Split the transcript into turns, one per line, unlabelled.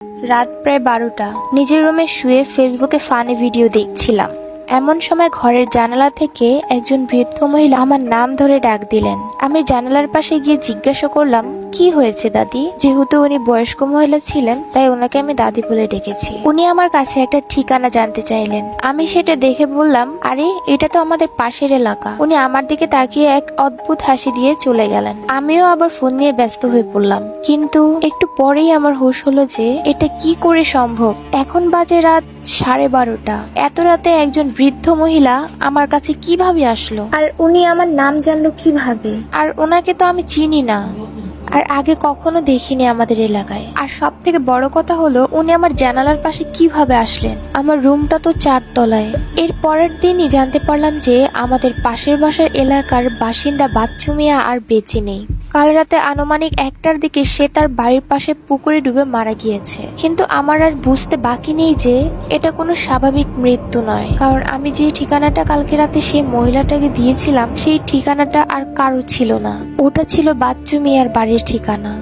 রাত প্রায় 12টা। নিজের রুমে শুয়ে ফেসবুকে ফানি ভিডিও দেখছিলাম। এমন সময় ঘরের জানালা থেকে একজন বৃদ্ধ মহিলা আমার নাম ধরে ডাক দিলেন। আমি জানালার পাশে গিয়ে জিজ্ঞাসা করলাম, কি হয়েছে দাদি? যেহেতু উনি বয়স্ক মহিলা ছিলেন, তাই ওনাকে আমি দাদি বলে ডেকেছি। উনি আমার কাছে একটা ঠিকানা জানতে চাইলেন। আমি সেটা দেখে বললাম, আরে এটা তো আমাদের পাশের এলাকা। উনি আমার দিকে তাকিয়ে এক অদ্ভুত হাসি দিয়ে চলে গেলেন। আমিও আবার ফোন নিয়ে ব্যস্ত হয়ে পড়লাম। কিন্তু একটু পরেই আমার হুঁশ হলো যে এটা কি করে সম্ভব। এখন বাজে রাত 12:30। এত রাতে একজন বৃদ্ধ মহিলা আমার কাছে কিভাবে আসলো?
আর উনি আমার নাম জানলো কিভাবে?
আর ওনাকে তো আমি চিনি না, আর আগে কখনো দেখিনি আমাদের এলাকায়। আর সব থেকে বড় কথা হলো, উনি আমার জানালার পাশে কিভাবে আসলেন? আমার রুমটা তো 4 তলায়। এর পরের দিনই জানতে পারলাম যে আমাদের পাশের বাসার এলাকার বাসিন্দা বাচ্চু মিয়া আর বেঁচে নেই। কাল রাতে আনুমানিক 1টার দিকে সে তার বাড়ির পাশে পুকুরে ডুবে মারা গিয়েছে। কিন্তু আমার আর বুঝতে বাকি নেই যে এটা কোনো স্বাভাবিক মৃত্যু নয়, কারণ আমি যে ঠিকানাটা কালকে রাতে সেই মহিলাটাকে দিয়েছিলাম, সেই ঠিকানাটা আর কারো ছিল না। ওটা ছিল বাচ্চু মিয়ার বাড়ির ঠিকানা।